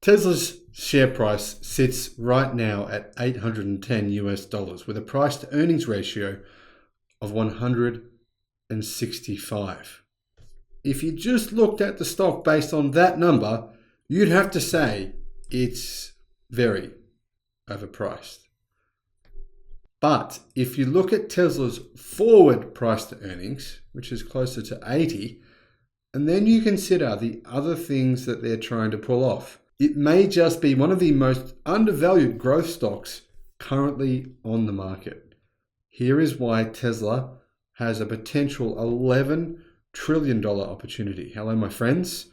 Tesla's share price sits right now at $810 with a price to earnings ratio of 165. If you just looked at the stock based on that number, you'd have to say it's very overpriced. But if you look at Tesla's forward price to earnings, which is closer to 80, and then you consider the other things that they're trying to pull off, it may just be one of the most undervalued growth stocks currently on the market. Here is why Tesla has a potential $11 trillion opportunity. Hello, my friends,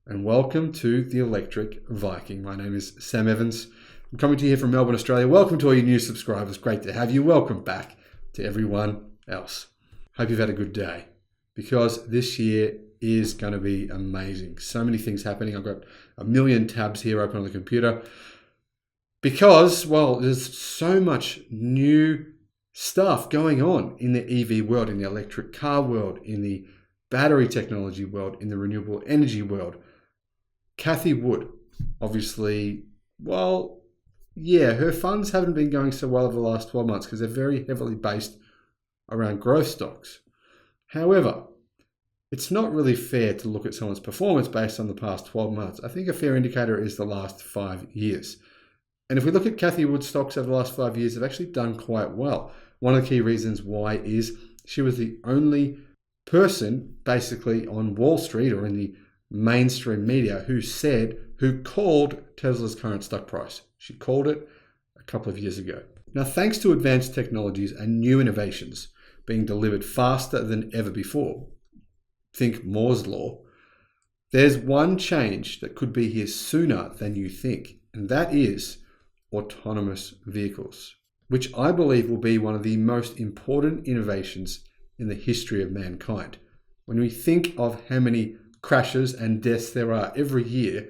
and welcome to the Electric Viking. My name is Sam Evans. I'm coming to you here from Melbourne, Australia. Welcome to all you new subscribers. Great to have you. Welcome back to everyone else. Hope you've had a good day, because this year is going to be amazing. So many things happening. I've got a million tabs here open on the computer because, well, there's so much new stuff going on in the EV world, in the electric car world, in the battery technology world, in the renewable energy world. Cathie Wood, obviously, well, yeah, her funds haven't been going so well over the last 12 months because they're very heavily based around growth stocks. However, it's not really fair to look at someone's performance based on the past 12 months. I think a fair indicator is the last 5 years. And if we look at Cathie Wood's stocks over the last 5 years, they've actually done quite well. One of the key reasons why is she was the only person basically on Wall Street or in the mainstream media who called Tesla's current stock price. She called it a couple of years ago. Now, thanks to advanced technologies and new innovations being delivered faster than ever before, think Moore's Law, there's one change that could be here sooner than you think, and that is autonomous vehicles, which I believe will be one of the most important innovations in the history of mankind. When we think of how many crashes and deaths there are every year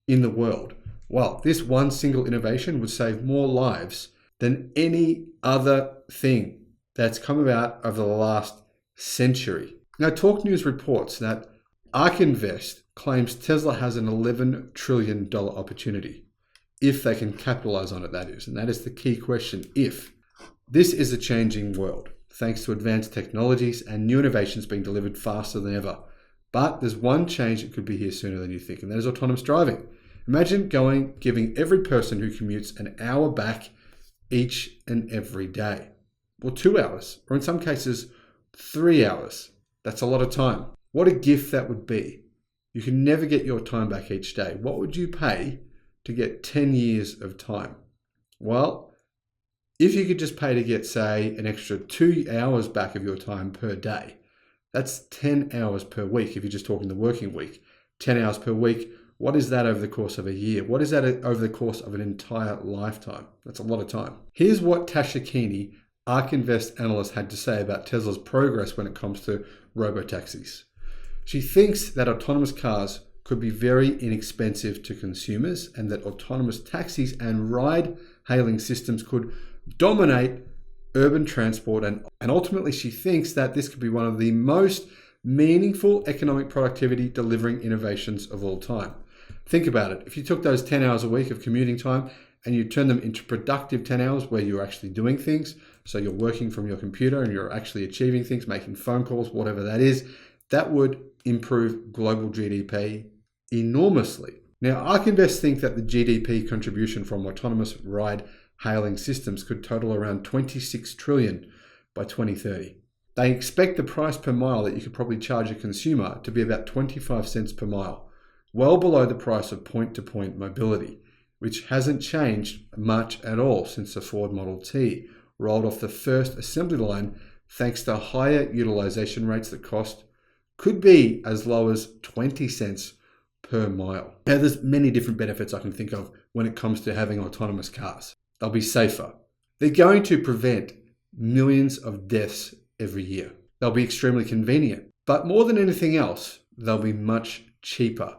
in the world, well, this one single innovation would save more lives than any other thing that's come about over the last century. Now, Talk News reports that ARK Invest claims Tesla has an $11 trillion opportunity, if they can capitalize on it, that is. And that is the key question, if. This is a changing world, thanks to advanced technologies and new innovations being delivered faster than ever. But there's one change that could be here sooner than you think, and that is autonomous driving. Imagine giving every person who commutes an hour back each and every day, or 2 hours, or in some cases, 3 hours. That's a lot of time. What a gift that would be. You can never get your time back each day. What would you pay to get 10 years of time? Well, if you could just pay to get, say, an extra 2 hours back of your time per day, that's 10 hours per week if you're just talking the working week. 10 hours per week. What is that over the course of a year? What is that over the course of an entire lifetime? That's a lot of time. Here's what Tasha Keeney, ARK Invest analyst, had to say about Tesla's progress when it comes to robotaxis. She thinks that autonomous cars could be very inexpensive to consumers and that autonomous taxis and ride-hailing systems could dominate urban transport, and ultimately she thinks that this could be one of the most meaningful economic productivity delivering innovations of all time. Think about it. If you took those 10 hours a week of commuting time and you turn them into productive 10 hours where you're actually doing things, so you're working from your computer and you're actually achieving things, making phone calls, whatever that is, that would improve global GDP enormously. Now, ARK Invest think that the GDP contribution from autonomous ride-hailing systems could total around $26 trillion by 2030. They expect the price per mile that you could probably charge a consumer to be about 25 cents per mile, well below the price of point-to-point mobility, which hasn't changed much at all since the Ford Model T rolled off the first assembly line, thanks to higher utilization rates that could be as low as 20 cents per mile. Now, there's many different benefits I can think of when it comes to having autonomous cars. They'll be safer. They're going to prevent millions of deaths every year. They'll be extremely convenient. But more than anything else, they'll be much cheaper.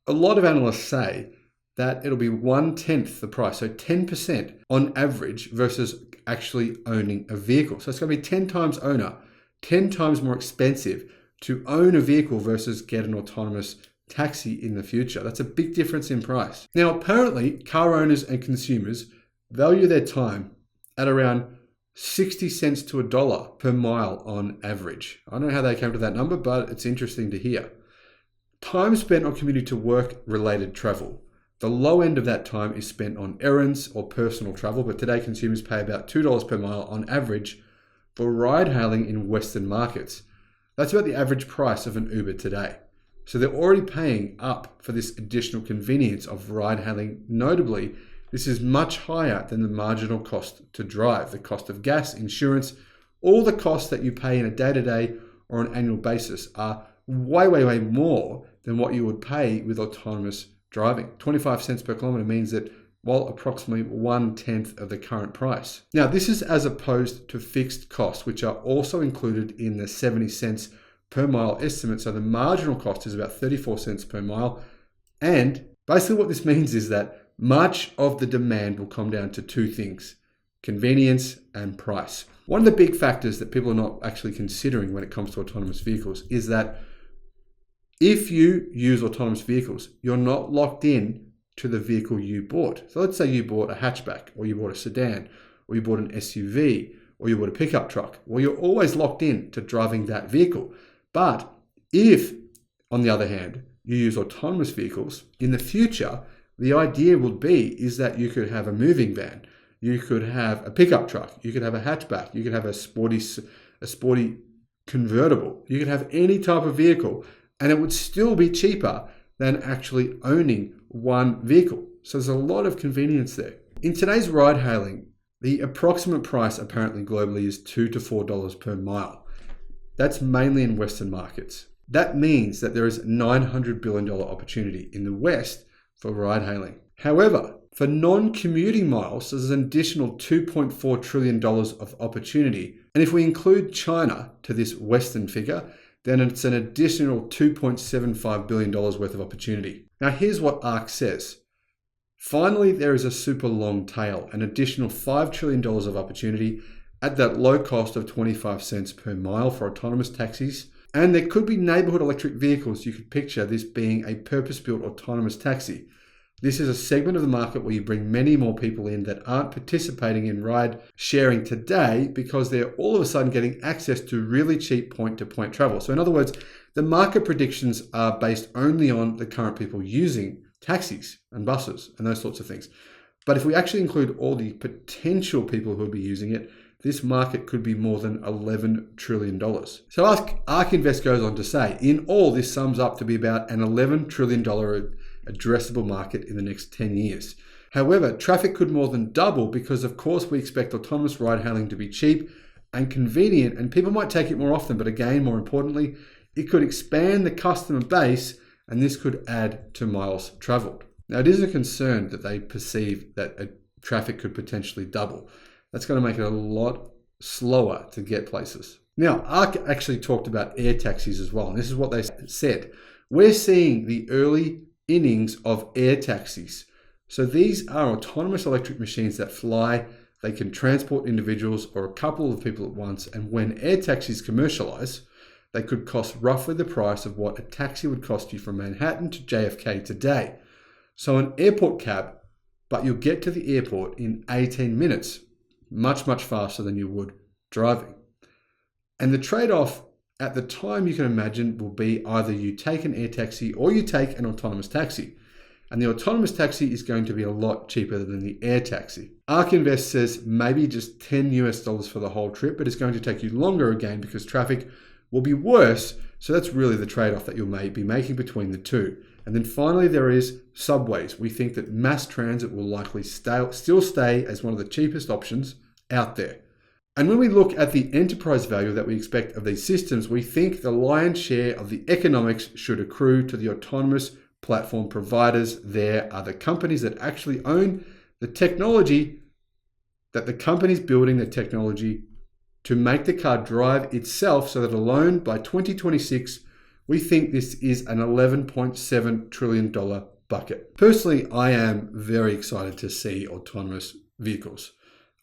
A lot of analysts say that it'll be 1/10 the price, so 10% on average versus actually owning a vehicle. So it's going to be 10 times owner, 10 times more expensive to own a vehicle versus get an autonomous taxi in the future. That's a big difference in price. Now, apparently, car owners and consumers value their time at around 60 cents to $1 per mile on average. I don't know how they came to that number, but it's interesting to hear. Time spent on commuting to work related travel. The low end of that time is spent on errands or personal travel, but today consumers pay about $2 per mile on average for ride hailing in Western markets. That's about the average price of an Uber today. So they're already paying up for this additional convenience of ride hailing. Notably, this is much higher than the marginal cost to drive. The cost of gas, insurance, all the costs that you pay in a day-to-day or an annual basis are way, way, way more than what you would pay with autonomous driving. 25 cents per kilometer means that, well, approximately 1/10 of the current price. Now, this is as opposed to fixed costs, which are also included in the 70 cents per mile estimate. So the marginal cost is about 34 cents per mile. And basically what this means is that much of the demand will come down to two things: convenience and price. One of the big factors that people are not actually considering when it comes to autonomous vehicles is that if you use autonomous vehicles, you're not locked in to the vehicle you bought. So let's say you bought a hatchback, or you bought a sedan, or you bought an SUV, or you bought a pickup truck. Well, you're always locked in to driving that vehicle. But if, on the other hand, you use autonomous vehicles, in the future, the idea would be is that you could have a moving van, you could have a pickup truck, you could have a hatchback, you could have a sporty convertible, you could have any type of vehicle, and it would still be cheaper than actually owning one vehicle. So there's a lot of convenience there. In today's ride hailing, the approximate price apparently globally is $2 to $4 per mile. That's mainly in Western markets. That means that there is $900 billion opportunity in the West for ride hailing. However, for non-commuting miles, there's an additional $2.4 trillion of opportunity. And if we include China to this Western figure, then it's an additional $2.75 billion worth of opportunity. Now, here's what ARC says. Finally, there is a super long tail, an additional $5 trillion of opportunity at that low cost of 25 cents per mile for autonomous taxis. And there could be neighborhood electric vehicles. You could picture this being a purpose-built autonomous taxi. This is a segment of the market where you bring many more people in that aren't participating in ride sharing today because they're all of a sudden getting access to really cheap point-to-point travel. So in other words, the market predictions are based only on the current people using taxis and buses and those sorts of things. But if we actually include all the potential people who will be using it, this market could be more than $11 trillion. So ARK Invest goes on to say, in all, this sums up to be about an $11 trillion addressable market in the next 10 years. However, traffic could more than double because, of course, we expect autonomous ride hailing to be cheap and convenient, and people might take it more often. But again, more importantly, it could expand the customer base, and this could add to miles traveled. Now, it is a concern that they perceive that traffic could potentially double. That's going to make it a lot slower to get places. Now, ARK actually talked about air taxis as well, and this is what they said. We're seeing the early innings of air taxis. So these are autonomous electric machines that fly. They can transport individuals or a couple of people at once. And when air taxis commercialize, they could cost roughly the price of what a taxi would cost you from Manhattan to JFK today. So an airport cab, but you'll get to the airport in 18 minutes, much, much faster than you would driving. And the trade-off at the time, you can imagine, will be either you take an air taxi or you take an autonomous taxi. And the autonomous taxi is going to be a lot cheaper than the air taxi. ARK Invest says maybe just $10 for the whole trip, but it's going to take you longer again because traffic will be worse. So that's really the trade-off that you'll be making between the two. And then finally, there is subways. We think that mass transit will likely still stay as one of the cheapest options out there. And when we look at the enterprise value that we expect of these systems, we think the lion's share of the economics should accrue to the autonomous platform providers. There are the companies that actually own the technology, that the companies building the technology to make the car drive itself, so that alone by 2026, we think this is an $11.7 trillion bucket. Personally, I am very excited to see autonomous vehicles.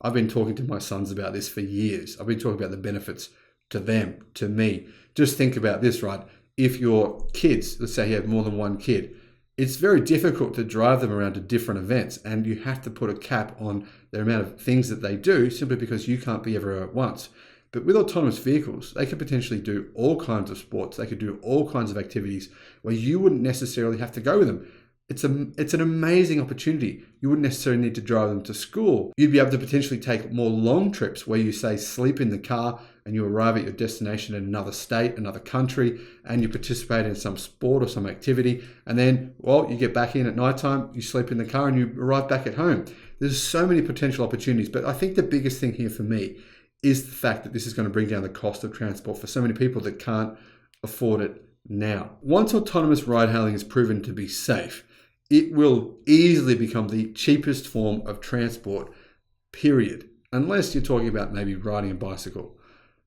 I've been talking to my sons about this for years. I've been talking about the benefits to them, to me. Just think about this, right? if your kids, let's say you have more than one kid, it's very difficult to drive them around to different events, and you have to put a cap on the amount of things that they do simply because you can't be everywhere at once. But with autonomous vehicles, they could potentially do all kinds of sports. They could do all kinds of activities where you wouldn't necessarily have to go with them. It's an amazing opportunity. You wouldn't necessarily need to drive them to school. You'd be able to potentially take more long trips where you say sleep in the car and you arrive at your destination in another state, another country, and you participate in some sport or some activity. And then, well, you get back in at nighttime, you sleep in the car and you arrive back at home. There's so many potential opportunities. But I think the biggest thing here for me is the fact that this is going to bring down the cost of transport for so many people that can't afford it now. Once autonomous ride hailing is proven to be safe, it will easily become the cheapest form of transport, period. Unless you're talking about maybe riding a bicycle.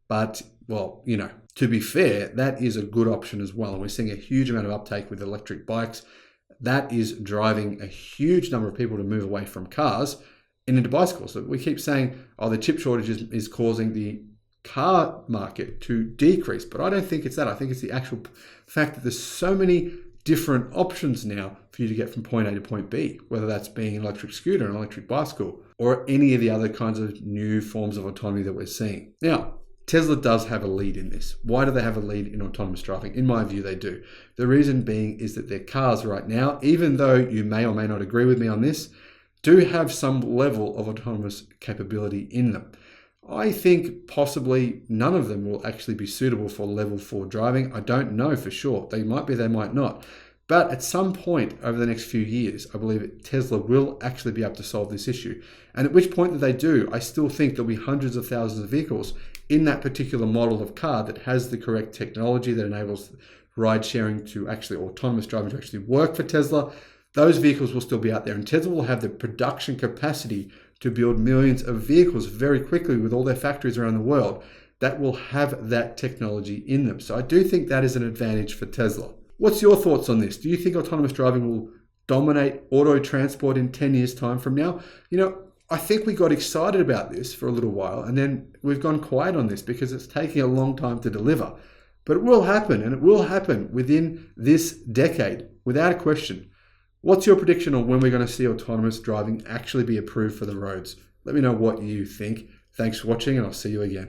But, well, to be fair, that is a good option as well. And we're seeing a huge amount of uptake with electric bikes. That is driving a huge number of people to move away from cars and into bicycles. So we keep saying, the chip shortage is causing the car market to decrease. But I don't think it's that. I think it's the actual fact that there's so many different options now for you to get from point A to point B, whether that's being an electric scooter, an electric bicycle, or any of the other kinds of new forms of autonomy that we're seeing. Now, Tesla does have a lead in this. Why do they have a lead in autonomous driving? In my view, they do. The reason being is that their cars right now, even though you may or may not agree with me on this, do have some level of autonomous capability in them. I think possibly none of them will actually be suitable for level 4 driving. I don't know for sure. They might be, they might not. But at some point over the next few years, I believe Tesla will actually be able to solve this issue. And at which point that they do, I still think there'll be hundreds of thousands of vehicles in that particular model of car that has the correct technology that enables ride sharing to actually, autonomous driving to actually work for Tesla. Those vehicles will still be out there, and Tesla will have the production capacity to build millions of vehicles very quickly with all their factories around the world that will have that technology in them. So I do think that is an advantage for Tesla. What's your thoughts on this? Do you think autonomous driving will dominate auto transport in 10 years' time from now? I think we got excited about this for a little while, and then we've gone quiet on this because it's taking a long time to deliver. But it will happen, and it will happen within this decade, without a question. What's your prediction on when we're going to see autonomous driving actually be approved for the roads? Let me know what you think. Thanks for watching, and I'll see you again.